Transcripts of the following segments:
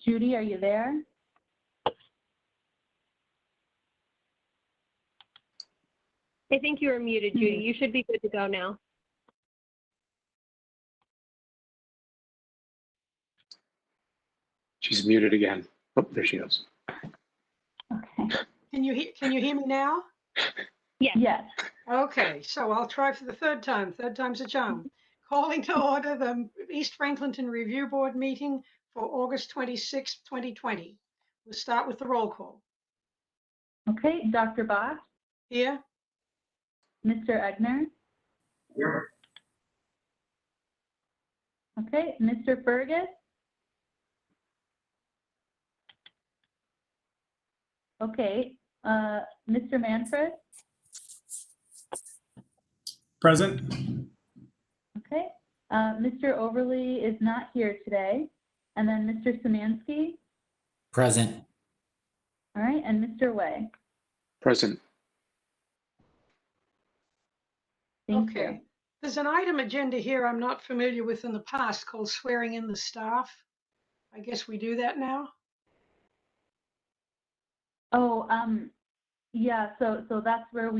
Judy, are you there? I think you were muted, Judy. You should be good to go now. She's muted again. Oh, there she goes. Okay. Can you hear me now? Yes. Yes. Okay, so I'll try for the third time. Third time's a charm. Calling to order the East Franklinton Review Board meeting for August 26, 2020. We'll start with the roll call. Okay, Dr. Boss, Here? Mr. Egner. Here. Okay, Mr. Fergus. Okay, Mr. Manfred. Present. Okay, Mr. Overly is not here today. And then Mr. Szymanski. Present. All right, and Mr. Way. Present. Thank Okay. you. There's an item agenda here I'm not familiar with in the past called swearing in the staff. I guess we do that now. Oh, yeah, so that's where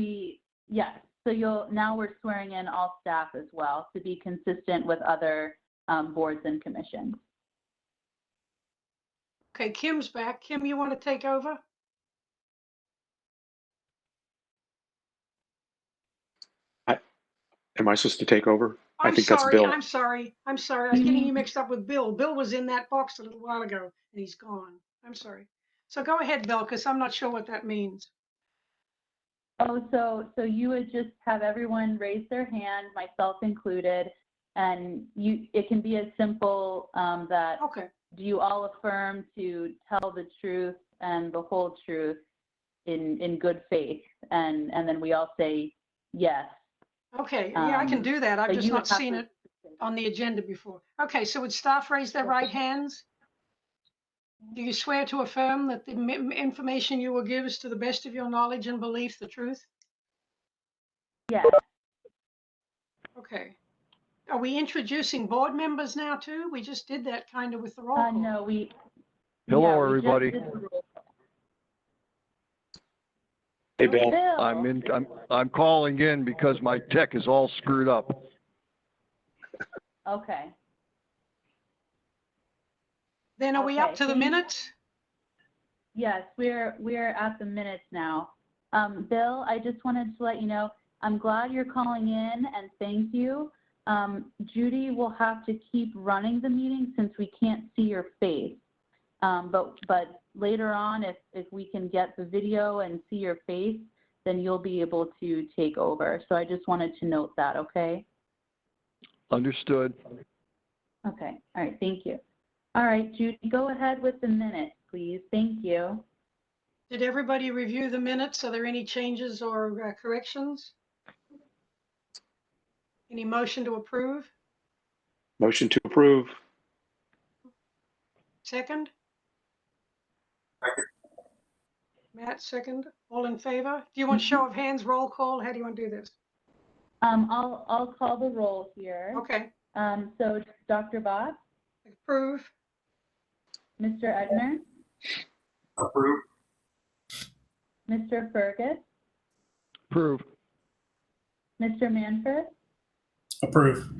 yes. So now we're swearing in all staff as well to be consistent with other boards and commissions. Okay, Kim's back. Kim, you want to take over? Am I supposed to take over? I'm I think sorry, that's Bill. I'm sorry. I was getting you mixed up with Bill. Bill was in that box a little while ago and he's gone. I'm sorry. So go ahead, Bill, because I'm not sure what that means. Oh, so you would just have everyone raise their hand, myself included, and it can be as simple that Okay. do you all affirm to tell the truth and the whole truth in good faith? And then we all say yes. Okay, yeah, I can do that. I've but just you not have seen to- it on the agenda before. Okay, so would staff raise their right hands? Do you swear to affirm that the information you will give is to the best of your knowledge and belief the truth? Yes. Okay. Are we introducing board members now too? We just did that kind of with the roll call. No, Hello, yeah, we everybody. just did the roll call. Hey, Bill. Bill. I'm calling in because my tech is all screwed up. Okay. Then are we up Okay, to the thank you. minutes? Yes, we're at the minutes now. Bill, I just wanted to let you know, I'm glad you're calling in and thank you. Judy will have to keep running the meeting since we can't see your face. But later on, if we can get the video and see your face, then you'll be able to take over. So I just wanted to note that, okay? Understood. Okay, all right, thank you. All right, Judy, go ahead with the minutes, please. Thank you. Did everybody review the minutes? Are there any changes or corrections? Any motion to approve? Motion to approve. Second? Matt, second. All in favor? Do you want show of hands, roll call? How do you want to do this? I'll call the roll here. Okay, So Dr. Boss, approve. Mr. Egner, Approve. Mr. Fergus, Approve. Mr. Manfred, Approve.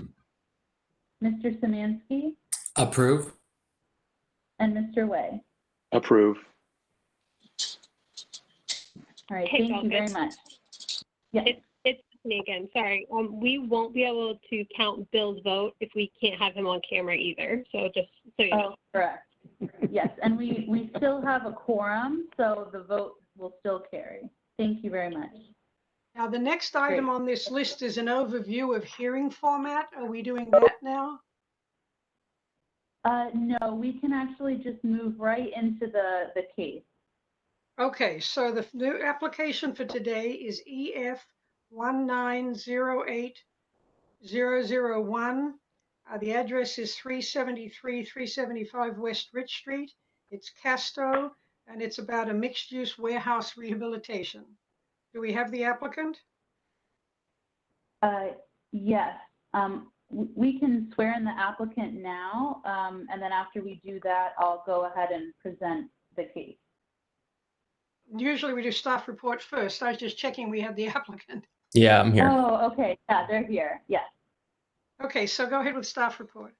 Mr. Szymanski, Approve. and Mr. Way. Approve. All right, Hey, thank you very Falcon. much. Yes. It's me again. Sorry. We won't be able to count Bill's vote if we can't have him on camera either. So just so you know. Oh, correct. Yes, and we still have a quorum, so the vote will still carry. Thank you very much. Now, the next item on this list is an overview of hearing format. Are we doing that now? No, we can actually just move right into the case. Okay, so the new application for today is EF 1908001. The address is 375 West Rich Street. It's Casto, and it's about a mixed-use warehouse rehabilitation. Do we have the applicant? Yes. we can swear in the applicant now, and then after we do that, I'll go ahead and present the case. Usually we do staff report first. I was just checking we had the applicant. Yeah, I'm here. Oh, okay. Yeah, they're here. Yes. Okay, so go ahead with staff report.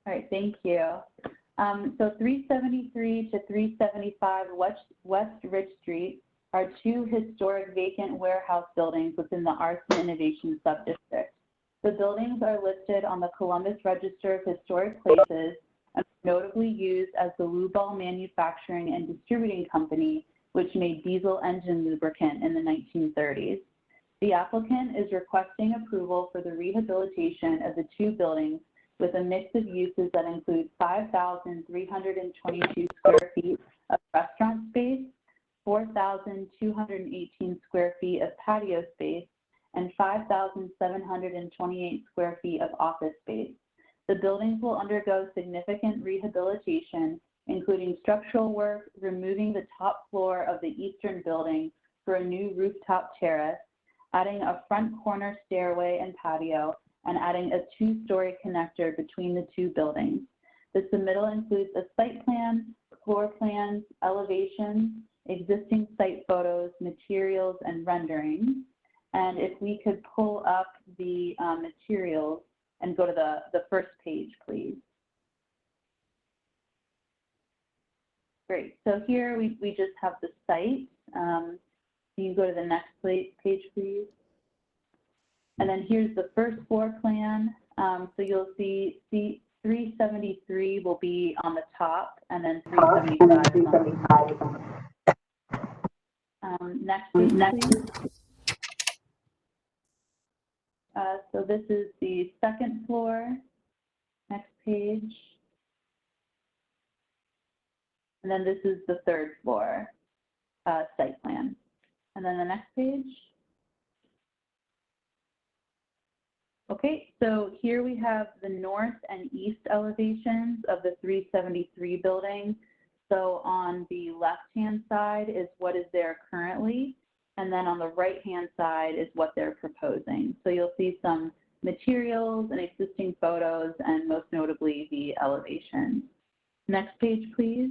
All right, thank you. So 373 to 375 West Ridge Street are two historic vacant warehouse buildings within the Arts and Innovation Subdistrict. The buildings are listed on the Columbus Register of Historic Places and notably used as the Lubal Manufacturing and Distributing Company, which made diesel engine lubricant in the 1930s. The applicant is requesting approval for the rehabilitation of the two buildings with a mix of uses that include 5,322 square feet of restaurant space, 4,218 square feet of patio space, and 5,728 square feet of office space. The buildings will undergo significant rehabilitation, including structural work, removing the top floor of the eastern building for a new rooftop terrace, adding a front corner stairway and patio, and adding a two-story connector between the two buildings. The submittal includes a site plan, floor plans, elevations, existing site photos, materials, and renderings. And if we could pull up the materials and go to the first page, please. Great, so here we just have the site. Can you go to the next page, please? And then here's the first floor plan. So you'll see 373 will be on the top, and then 375 is on the next page, please. So this is the second floor. Next page. And then this is the third floor site plan. And then the next page. Okay, so here we have the north and east elevations of the 373 building. So on the left-hand side is what is there currently, and then on the right-hand side is what they're proposing. So you'll see some materials and existing photos, and most notably the elevations. Next page, please.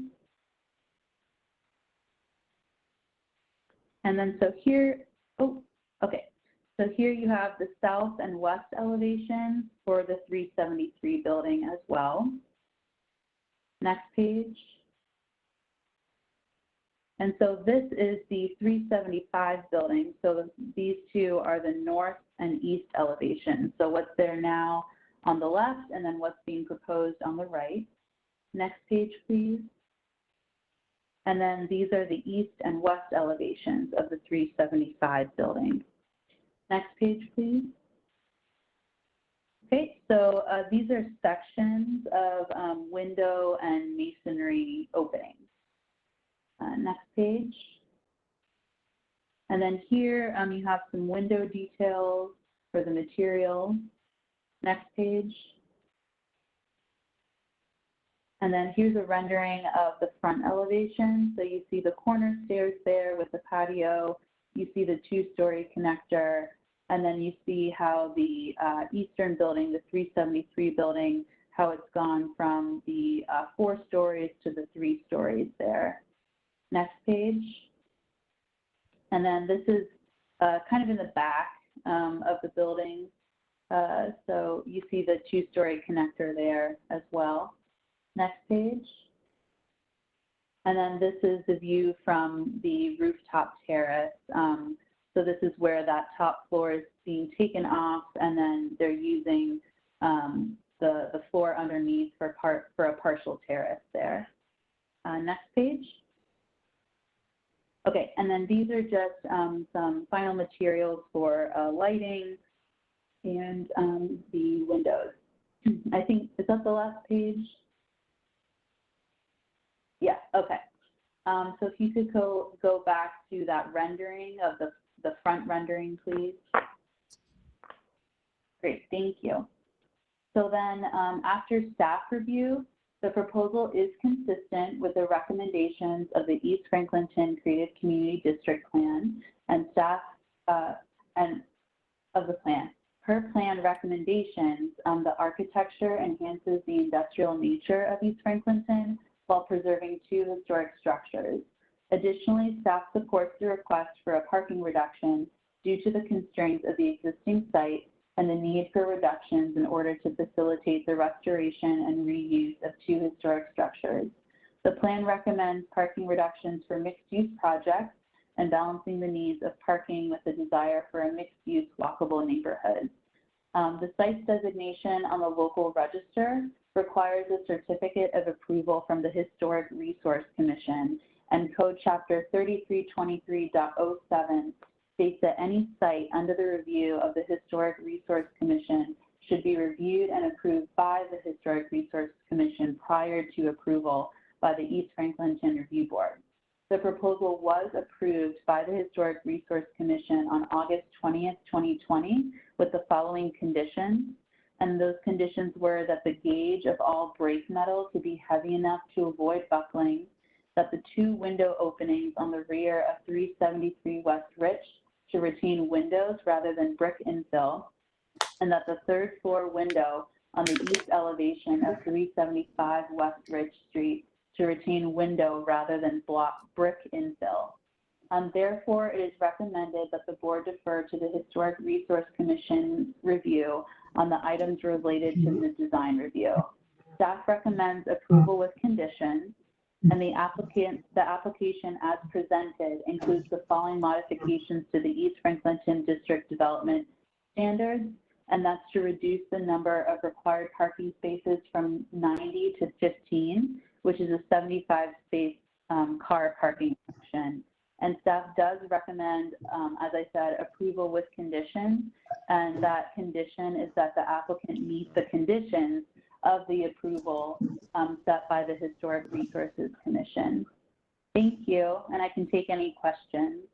And then so here, okay. So here you have the south and west elevations for the 373 building as well. Next page. And so this is the 375 building. So these two are the north and east elevations. So what's there now on the left, and then what's being proposed on the right. Next page, please. And then these are the east and west elevations of the 375 building. Next page, please. Okay, so these are sections of window and masonry openings. Next page. And then here you have some window details for the material. Next page. And then here's a rendering of the front elevation. So you see the corner stairs there with the patio. You see the two-story connector. And then you see how the eastern building, the 373 building, how it's gone from the 4 stories to the 3 stories there. Next page. And then this is kind of in the back of the building. So you see the 2-story connector there as well. Next page. And then this is the view from the rooftop terrace. So this is where that top floor is being taken off, and then they're using the floor underneath for a partial terrace there. Next page. Okay, and then these are just some final materials for lighting and the windows. I think, is that the last page? Yeah, okay. So if you could go back to that rendering of the front rendering, please. Great, thank you. So then after staff review, the proposal is consistent with the recommendations of the East Franklinton Creative Community District Plan and staff and of the plan. Per plan recommendations, the architecture enhances the industrial nature of East Franklinton while preserving two historic structures. Additionally, staff supports the request for a parking reduction due to the constraints of the existing site and the need for reductions in order to facilitate the restoration and reuse of two historic structures. The plan recommends parking reductions for mixed-use projects and balancing the needs of parking with the desire for a mixed-use walkable neighborhood. The site's designation on the local register requires a certificate of approval from the Historic Resource Commission, and Code Chapter 3323.07 states that any site under the review of the Historic Resource Commission should be reviewed and approved by the Historic Resource Commission prior to approval by the East Franklinton Review Board. The proposal was approved by the Historic Resource Commission on August 20th, 2020, with the following conditions. And those conditions were that the gauge of all brake metal to be heavy enough to avoid buckling, that the two window openings on the rear of 373 West Rich to retain windows rather than brick infill, and that the third floor window on the east elevation of 375 West Ridge Street to retain window rather than block brick infill. Therefore, it is recommended that the board defer to the Historic Resource Commission review on the items related to the design review. Staff recommends approval with conditions, and the application as presented includes the following modifications to the East Franklinton District Development Standards, and that's to reduce the number of required parking spaces from 90 to 15, which is a 75 space car parking option. And staff does recommend, as I said, approval with conditions, and that condition is that the applicant meet the conditions of the approval set by the Historic Resources Commission. Thank you, and I can take any questions.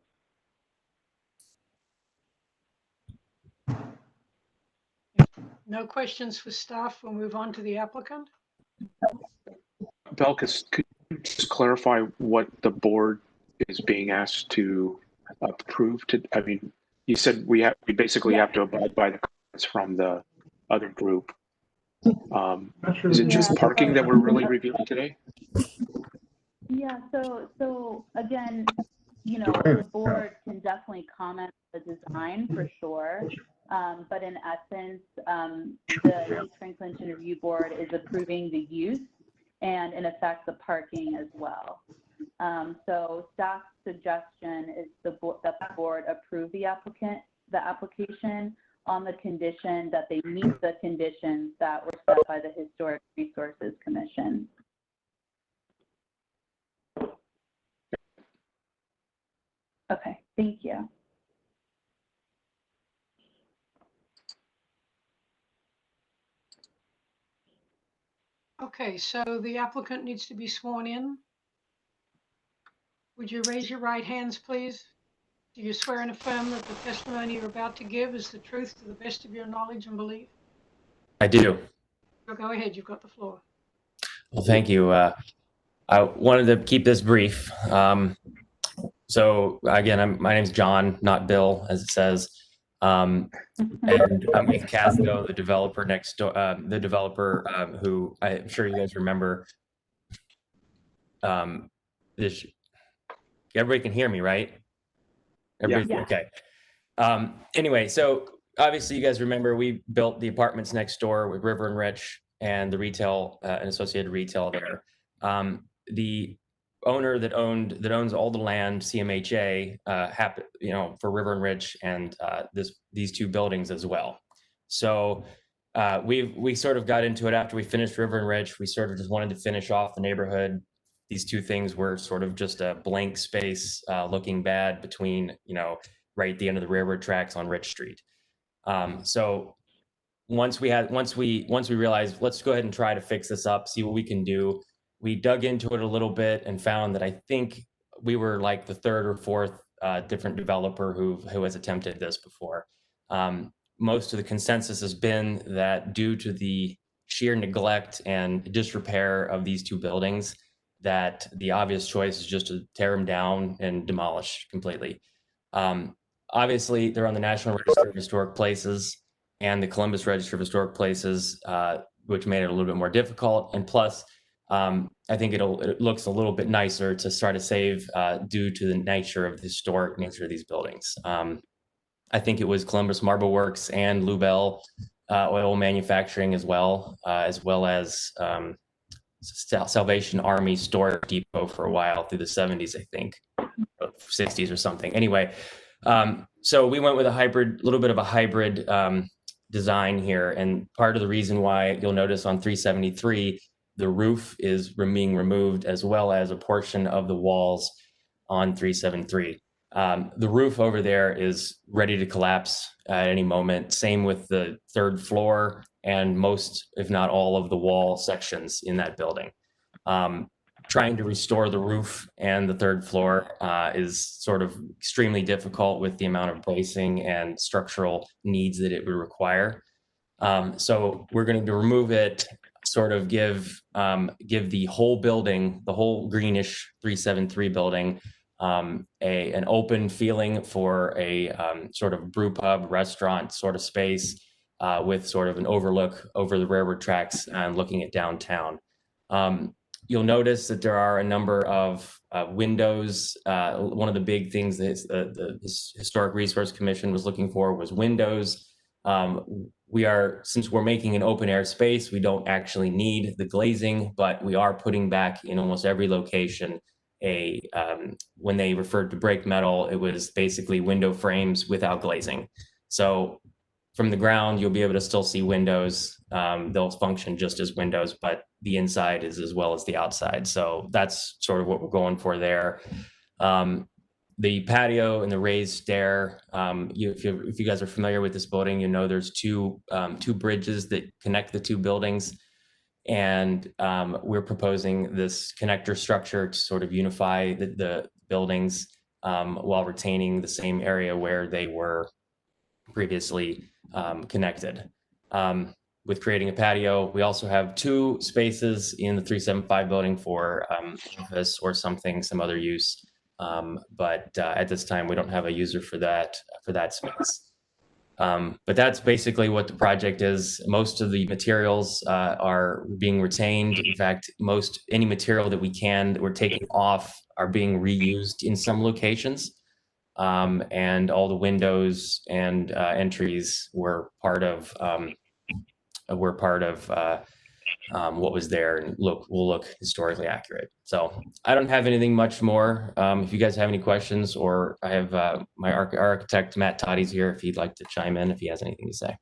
No questions for staff. We'll move on to the applicant. Belkis, could you just clarify what the board is being asked to approve? I mean, you said we basically have to abide by the comments from the other group. Is it just parking that we're really reviewing today? Yeah, so again, you know, the board can definitely comment on the design for sure. But in essence, the East Franklinton Review Board is approving the use and in effect the parking as well. So staff's suggestion is that the board approve the application on the condition that they meet the conditions that were set by the Historic Resources Commission. Okay, thank you. Okay, so the applicant needs to be sworn in. Would you raise your right hands, please? Do you swear and affirm that the testimony you're about to give is the truth to the best of your knowledge and belief? I do. So go ahead, you've got the floor. Well, thank you. I wanted to keep this brief. So again, my name's John, not Bill, as it says. And I'm with Casco, the developer next door, who I'm sure you guys remember. Everybody can hear me, right? Everybody, Yeah. Okay. Anyway, so obviously you guys remember we built the apartments next door with River and Rich and the retail and associated retail there. The owner that owns all the land, CMHA, for River and Rich and these two buildings as well. So we sort of got into it after we finished River and Rich. We sort of just wanted to finish off the neighborhood. These two things were sort of just a blank space looking bad between, right at the end of the railroad tracks on Rich Street. So once we realized, let's go ahead and try to fix this up, see what we can do. We dug into it a little bit and found that I think we were like the third or fourth different developer who has attempted this before. Most of the consensus has been that due to the sheer neglect and disrepair of these two buildings, that the obvious choice is just to tear them down and demolish completely. Obviously, they're on the National Register of Historic Places. and the Columbus Register of Historic Places, which made it a little bit more difficult. And plus, I think it looks a little bit nicer to try to save due to the nature of the historic nature of these buildings. I think it was Columbus Marble Works and Lubell Oil Manufacturing as well as Salvation Army Storage Depot for a while through the 70s, I think, 60s or something. Anyway, so we went with a little bit of a hybrid design here. And part of the reason why you'll notice on 373, the roof is being removed, as well as a portion of the walls on 373. The roof over there is ready to collapse at any moment. Same with the third floor and most, if not all, of the wall sections in that building. Trying to restore the roof and the third floor is sort of extremely difficult with the amount of bracing and structural needs that it would require. So we're going to remove it, sort of give the whole building, the whole greenish 373 building, an open feeling for a sort of brew pub restaurant sort of space with sort of an overlook over the railroad tracks and looking at downtown. You'll notice that there are a number of windows. One of the big things that the Historic Resource Commission was looking for was windows. Since we're making an open air space, we don't actually need the glazing, but we are putting back in almost every location when they referred to break metal, it was basically window frames without glazing. So from the ground, you'll be able to still see windows. They'll function just as windows, but the inside is as well as the outside. So that's sort of what we're going for there. The patio and the raised stair, if you guys are familiar with this building, you know there's two bridges that connect the two buildings. And we're proposing this connector structure to sort of unify the buildings while retaining the same area where they were previously connected. With creating a patio, we also have 2 spaces in the 375 building for office or some other use. But at this time, we don't have a user for that space. But that's basically what the project is. Most of the materials are being retained. In fact, any material that we're taking off are being reused in some locations. And all the windows and entries were part of what was there, and will look historically accurate. So I don't have anything much more. If you guys have any questions, or I have my architect, Matt Toddy's here, if he'd like to chime in, if he has anything to say.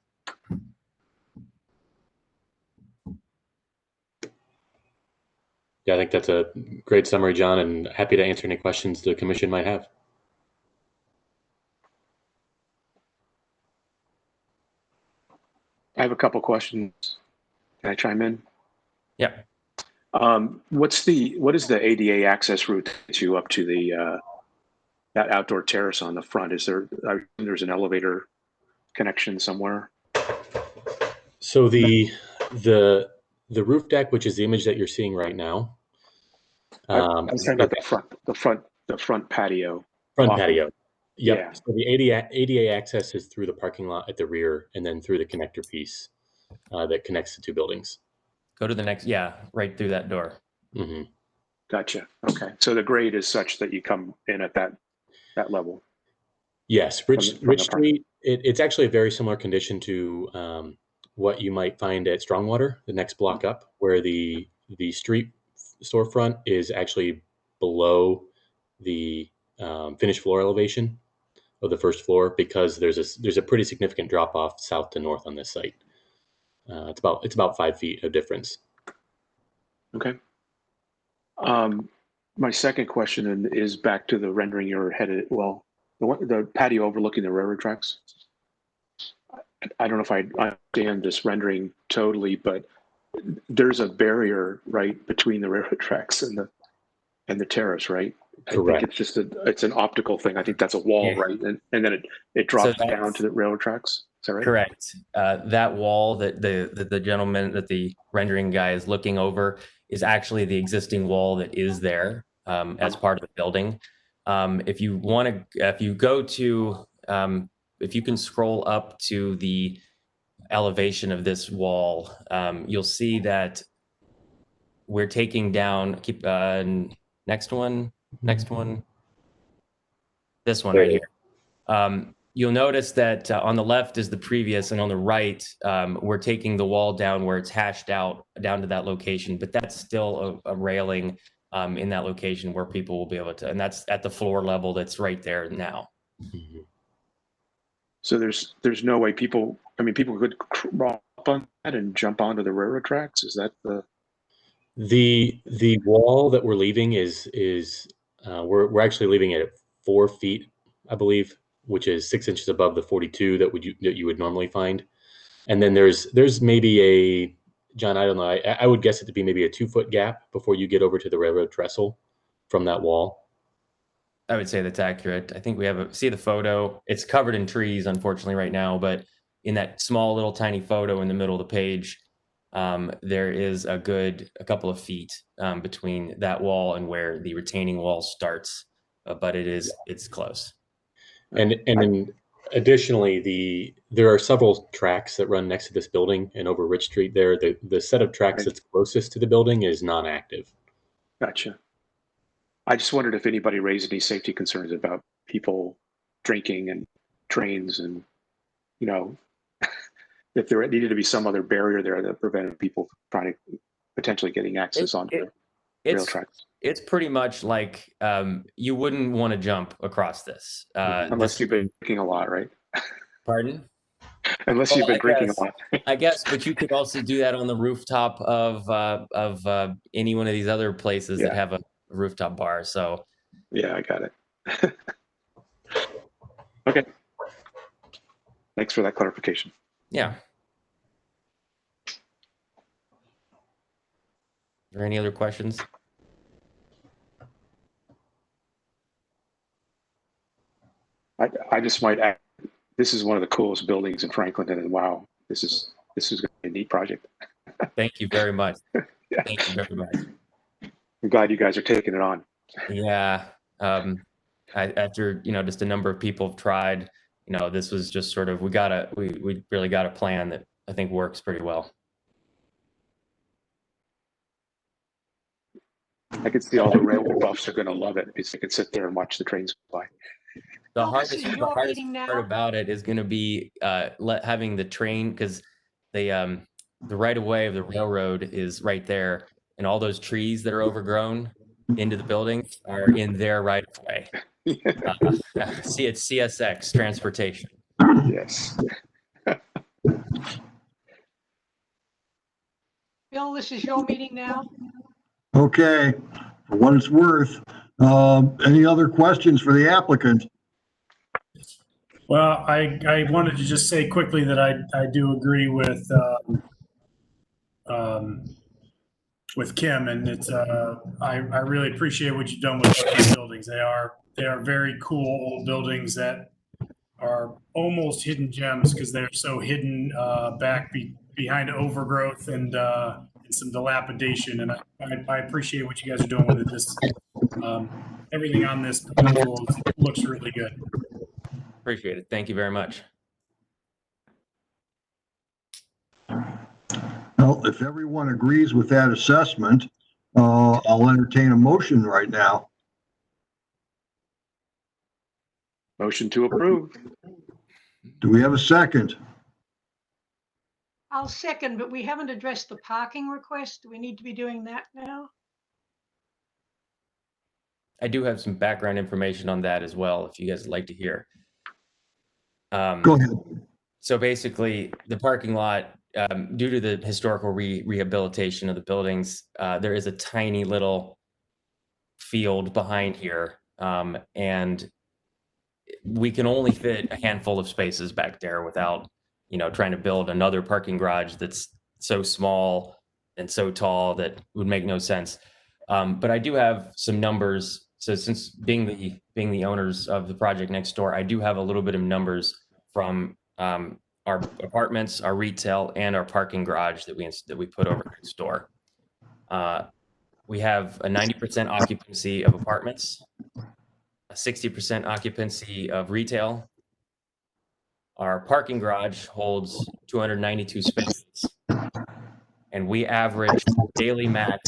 Yeah, I think that's a great summary, John, and happy to answer any questions the commission might have. I have a couple questions. Can I chime in? Yeah. What is the ADA access route to up to that outdoor terrace on the front? There's an elevator connection somewhere? So the roof deck, which is the image that you're seeing right now. I'm talking about the front patio. Front patio. Yep. Yeah. So the ADA access is through the parking lot at the rear, and then through the connector piece that connects the 2 buildings. Go to the next, right through that door. Mm-hmm. Gotcha. Okay. So the grade is such that you come in at that level. Yes, Rich Street. It's actually a very similar condition to what you might find at Strongwater, the next block up, where the street storefront is actually below the finished floor elevation of the first floor, because there's a pretty significant drop off south to north on this site. It's about 5 feet of difference. Okay. My second question is back to the rendering you're headed. Well, the patio overlooking the railroad tracks. I don't know if I understand this rendering totally, but there's a barrier right between the railroad tracks and the terrace, right? Correct. I think it's an optical thing. I think that's a wall, right? And then it drops down to the railroad tracks. Is that right? Correct. That wall that the gentleman, that the rendering guy is looking over, is actually the existing wall that is there as part of the building. If you can scroll up to the elevation of this wall, you'll see that we're taking down, next one, this one right here. You'll notice that on the left is the previous, and on the right, we're taking the wall down where it's hashed out down to that location, but that's still a railing in that location where people will be able to, and that's at the floor level that's right there now. So there's no way people could crawl up on that and jump onto the railroad tracks? Is that the wall that we're leaving is we're actually leaving it at 4 feet, I believe, which is 6 inches above the 42 that you would normally find. And then there's maybe John, I don't know, I would guess it to be maybe a 2-foot gap before you get over to the railroad trestle from that wall. I would say that's accurate. I think we see the photo. It's covered in trees, unfortunately, right now, but in that small little tiny photo in the middle of the page, there is a couple of feet between that wall and where the retaining wall starts, but it's close. And then additionally, there are several tracks that run next to this building and over Rich Street there. The set of tracks that's closest to the building is non-active. Gotcha. I just wondered if anybody raised any safety concerns about people drinking and trains, and if there needed to be some other barrier there that prevented people from potentially getting access onto rail tracks. It's pretty much like you wouldn't want to jump across this. Unless you've been drinking a lot, right? Pardon? Unless you've been drinking a lot. I guess, but you could also do that on the rooftop of any one of these other places that have a rooftop bar. So yeah, I got it. Okay. Thanks for that clarification. Yeah. Are there any other questions? I just might add, this is one of the coolest buildings in Franklinton, and wow, this is going to be a neat project. Thank you very much. Yeah. Thank you very much. I'm glad you guys are taking it on. Yeah. After just a number of people have tried, this was just sort of we really got a plan that I think works pretty well. I can see all the railroad buffs are going to love it because they can sit there and watch the trains go by. The hardest part about it is going to be having the train, because the right of way of the railroad is right there, and all those trees that are overgrown into the building are in their right of way. See, it's CSX transportation. Yes. Bill, this is your meeting now. Okay, for what it's worth, any other questions for the applicant? Well, I wanted to just say quickly that I do agree with Kim, and it's I really appreciate what you've done with these buildings. They are very cool old buildings that are almost hidden gems because they're so hidden back behind overgrowth and some dilapidation. And I appreciate what you guys are doing with it. This everything on this proposal looks really good. Appreciate it. Thank you very much. Well, if everyone agrees with that assessment, I'll entertain a motion right now. Motion to approve. Do we have a second? I'll second, but we haven't addressed the parking request. Do we need to be doing that now? I do have some background information on that as well, if you guys would like to hear. Go ahead. So basically, the parking lot, due to the historical rehabilitation of the buildings, there is a tiny little field behind here, and we can only fit a handful of spaces back there without, trying to build another parking garage that's so small and so tall that would make no sense. But I do have some numbers. So since being the owners of the project next door, I do have a little bit of numbers from our apartments, our retail, and our parking garage that we put over next door. We have a 90% occupancy of apartments, a 60% occupancy of retail. Our parking garage holds 292 spaces. And we average daily max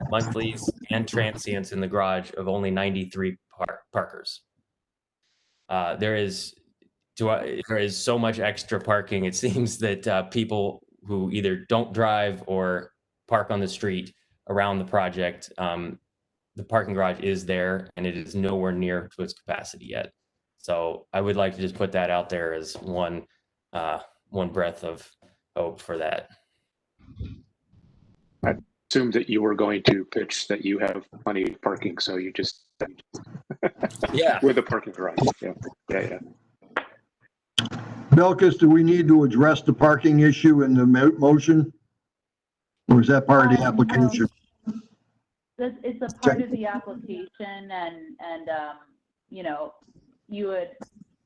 monthlies and transients in the garage of only 93 parkers. There is so much extra parking. It seems that people who either don't drive or park on the street around the project, the parking garage is there and it is nowhere near to its capacity yet. So I would like to just put that out there as one breath of hope for that. I assumed that you were going to pitch that you have plenty of parking, so you just yeah, with the parking garage. Yeah. Belkis, do we need to address the parking issue in the motion? Or is that part of the application? It's a part of the application, and you know, you would,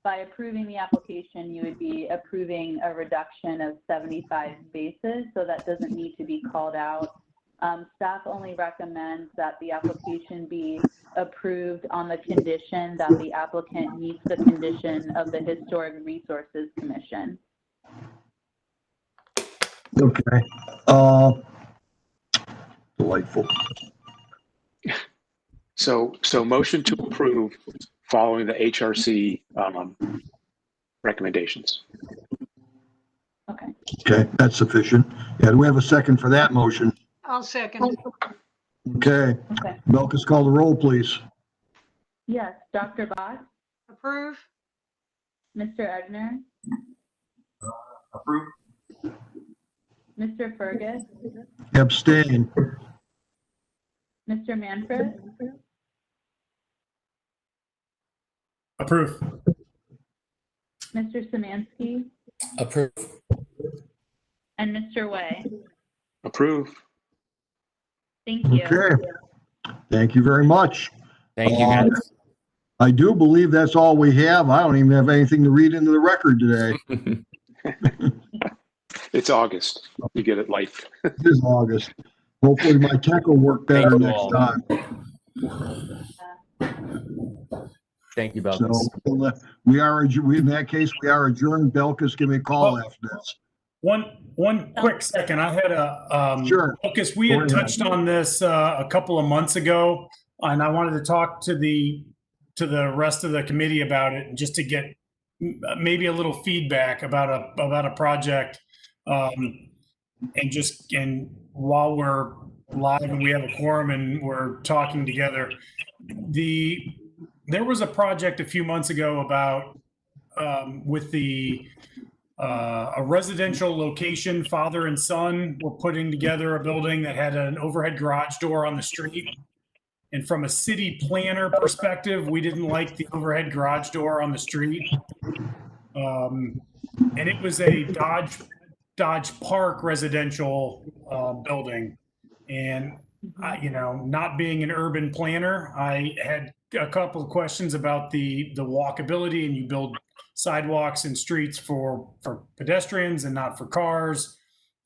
by approving the application, you would be approving a reduction of 75 spaces, so that doesn't need to be called out. Staff only recommends that the application be approved on the condition that the applicant meets the condition of the Historic Resources Commission. Okay. Delightful. So motion to approve following the HRC recommendations. Okay, that's sufficient. Yeah, do we have a second for that motion? I'll second. Okay. Belkis, call the roll, please. Yes, Dr. Bott, Approve. Mr. Egner, Approve. Mr. Fergus, Abstain. Mr. Manfred, Approve. Mr. Szymanski, Approve. and Mr. Way. Approve. Thank you. Okay. Thank you very much. Thank you, guys. I do believe that's all we have. I don't even have anything to read into the record today. It's August. You get it life. It is August. Hopefully my tech will work better next time. Thank you, Belkis. So in that case, we are adjourned. Belkis, give me a call after this. One quick second. I had a Sure. Lucas, we had touched on this a couple of months ago, and I wanted to talk to the rest of the committee about it, just to get maybe a little feedback about a project. And while we're live and we have a quorum and we're talking together, there was a project a few months ago about with a residential location, father and son were putting together a building that had an overhead garage door on the street. And from a city planner perspective, we didn't like the overhead garage door on the street. And it was a Dodge Park residential building. And not being an urban planner, I had a couple of questions about the walkability, and you build sidewalks and streets for pedestrians and not for cars.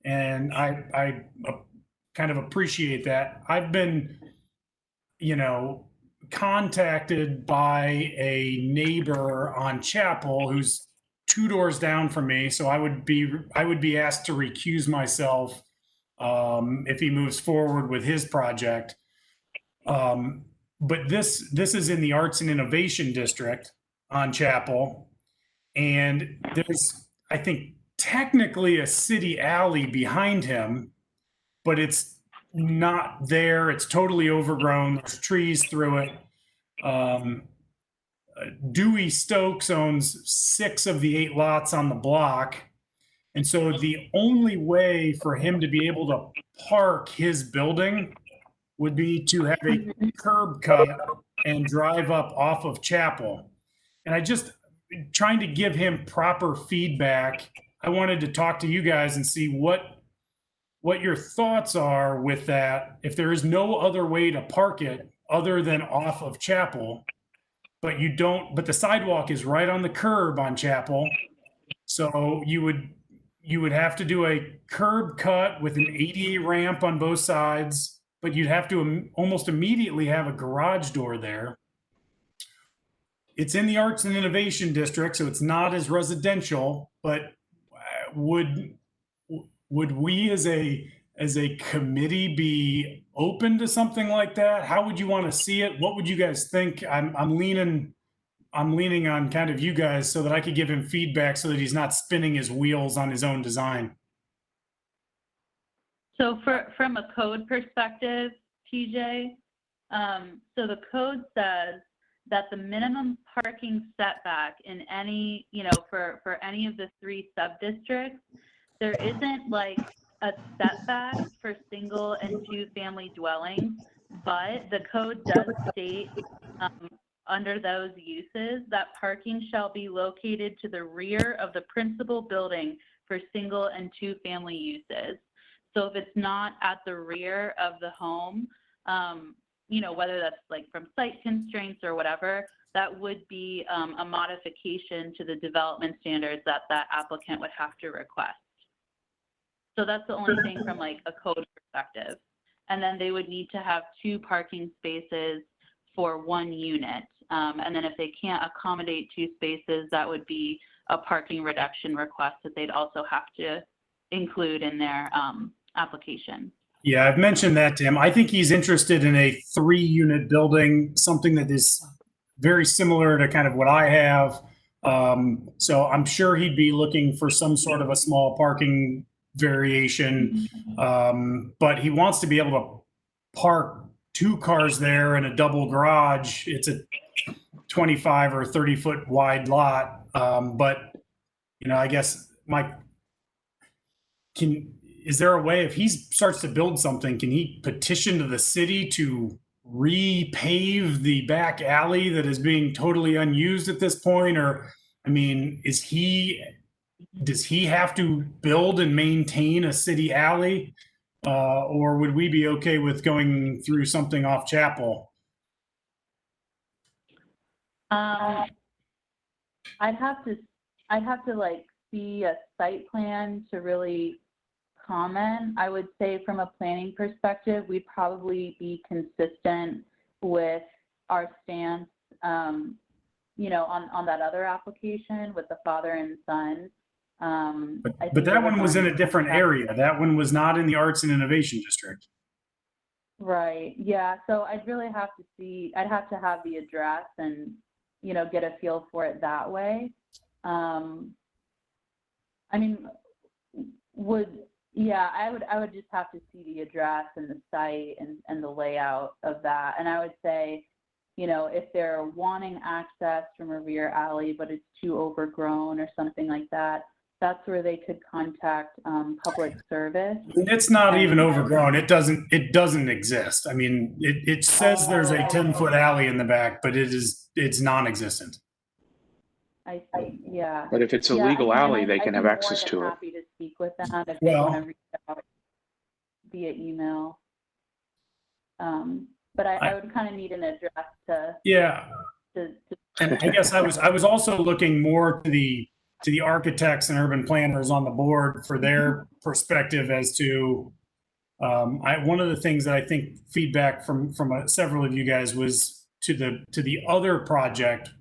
And I kind of appreciate that. I've been, contacted by a neighbor on Chapel who's 2 doors down from me. So I would be asked to recuse myself if he moves forward with his project. But this is in the Arts and Innovation District on Chapel. And there's, I think, technically a city alley behind him, but it's not there. It's totally overgrown. There's trees through it. Dewey Stokes owns 6 of the 8 lots on the block. And so the only way for him to be able to park his building would be to have a curb cut and drive up off of Chapel. And I just trying to give him proper feedback. I wanted to talk to you guys and see what your thoughts are with that. If there is no other way to park it other than off of Chapel, but the sidewalk is right on the curb on Chapel. So you would have to do a curb cut with an ADA ramp on both sides, but you'd have to almost immediately have a garage door there. It's in the Arts and Innovation District, so it's not as residential, but would would we as a committee be open to something like that? How would you want to see it? What would you guys think? I'm leaning on kind of you guys so that I could give him feedback so that he's not spinning his wheels on his own design. So from a code perspective, TJ, so the code says that the minimum parking setback in any, for any of the 3 sub-districts, there isn't like a setback for single and 2 family dwellings, but the code does state under those uses that parking shall be located to the rear of the principal building for single and 2 family uses. So if it's not at the rear of the home, whether that's like from site constraints or whatever, that would be a modification to the development standards that applicant would have to request. So that's the only thing from like a code perspective. And then they would need to have 2 parking spaces for 1 unit. And then if they can't accommodate 2 spaces, that would be a parking reduction request that they'd also have to include in their application. Yeah, I've mentioned that to him. I think he's interested in a 3-unit building, something that is very similar to kind of what I have. So I'm sure he'd be looking for some sort of a small parking variation. But he wants to be able to park 2 cars there in a double garage. It's a 25 or 30 foot wide lot. But, I guess is there a way, if he starts to build something, can he petition to the city to repave the back alley that is being totally unused at this point? Or, does he have to build and maintain a city alley? Or would we be okay with going through something off Chapel? I'd have to like see a site plan to really comment. I would say from a planning perspective, we'd probably be consistent with our stance, on that other application with the father and son. But that one was in a different area. That one was not in the Arts and Innovation District. Right. Yeah. So I'd really have to see, I'd have to have the address and, get a feel for it that way. I would just have to see the address and the site and the layout of that. And I would say, if they're wanting access from a rear alley, but it's too overgrown or something like that, that's where they could contact public service. It's not even overgrown. It doesn't exist. It says there's a 10-foot alley in the back, but it's non-existent. I see, yeah. But if it's a legal alley, they can have access to it. I'm happy to speak with them if they want to reach out via email. But I would kind of need an address to. Yeah. And I guess I was also looking more to the architects and urban planners on the board for their perspective as to. One of the things that I think feedback from several of you guys was to the other project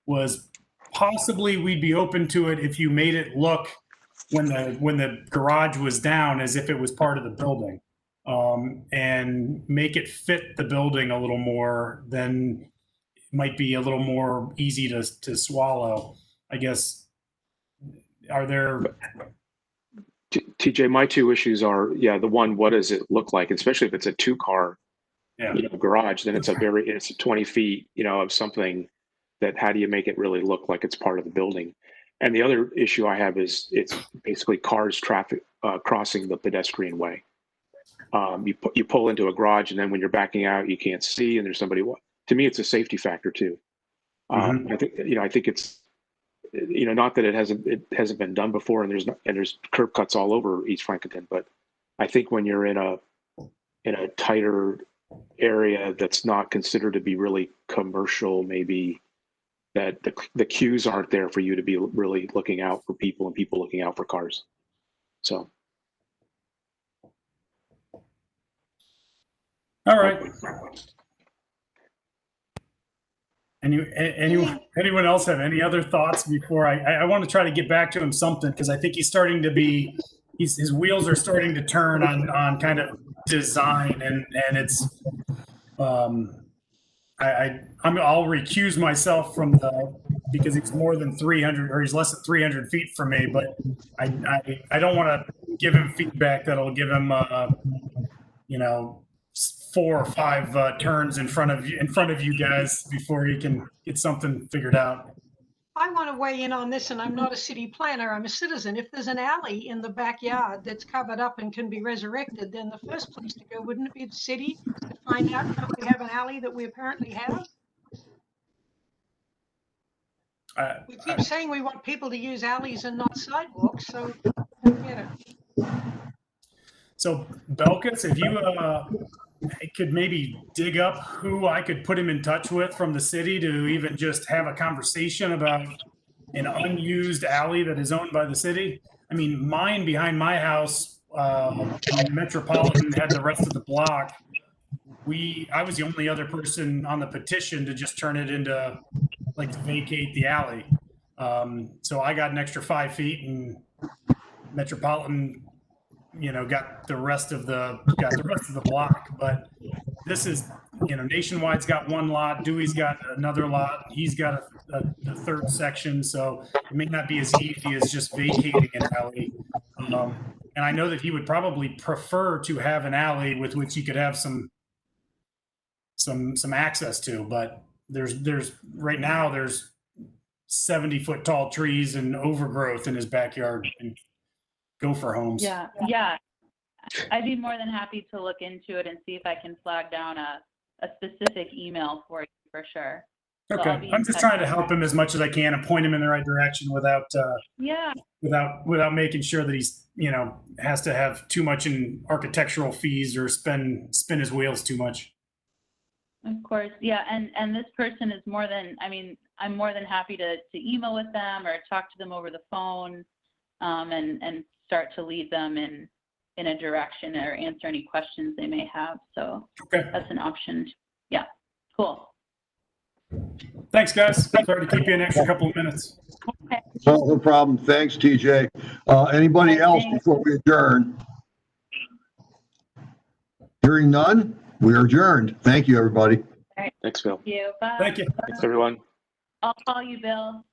was possibly we'd be open to it if you made it look when the garage was down as if it was part of the building, and make it fit the building a little more. Then it might be a little more easy to swallow, I guess. Are there? TJ, my 2 issues are, the one, what does it look like, especially if it's a 2-car garage, then it's 20 feet, of something that, how do you make it really look like it's part of the building? And the other issue I have is it's basically cars traffic crossing the pedestrian way. You pull into a garage, and then when you're backing out, you can't see, and there's somebody. To me, it's a safety factor too. I think it's, not that it hasn't been done before, and there's curb cuts all over East Franklinton, but I think when you're in a tighter area that's not considered to be really commercial, maybe that the cues aren't there for you to be really looking out for people and people looking out for cars. So. All right. Anyone else have any other thoughts before I want to try to get back to him something, because I think he's starting to be his wheels are starting to turn on kind of design, and it's I'll recuse myself from because he's more than 300 or he's less than 300 feet from me, but I don't want to give him feedback that'll give him 4 or 5 turns in front of you guys before he can get something figured out. I want to weigh in on this, and I'm not a city planner, I'm a citizen. If there's an alley in the backyard that's covered up and can be resurrected, then the first place to go, wouldn't it be the city to find out if we have an alley that we apparently have? We keep saying we want people to use alleys and not sidewalks, so I get it. So Belkis, if you could maybe dig up who I could put him in touch with from the city to even just have a conversation about an unused alley that is owned by the city. I mean, mine behind my house, Metropolitan had the rest of the block. I was the only other person on the petition to just turn it into, like, to vacate the alley. So I got an extra 5 feet, and Metropolitan, got the rest of the block. But this is, Nationwide's got one lot, Dewey's got another lot, he's got a third section, so it may not be as easy as just vacating an alley. And I know that he would probably prefer to have an alley with which he could have some access to, but there's right now there's 70-foot tall trees and overgrowth in his backyard and gopher homes. Yeah. I'd be more than happy to look into it and see if I can flag down a specific email for you for sure. So Okay, I'm just trying to help him as much as I can and point him in the right direction without making sure that he's has to have too much in architectural fees or spin his wheels too much. Of course, yeah, and this person is I'm more than happy to email with them or talk to them over the phone, and start to lead them in a direction or answer any questions they may have. So That's an option. Yeah, cool. Thanks, guys. Sorry to keep you an extra couple of minutes. Okay. No problem. Thanks, TJ. Anybody else before we adjourn? Hearing none, we are adjourned. Thank you, everybody. All right. Thanks, Bill. Thank you. Bye. Thank you. Thanks, everyone. I'll call you, Bill.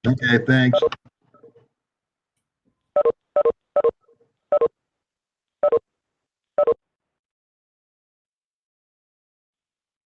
Okay, thanks.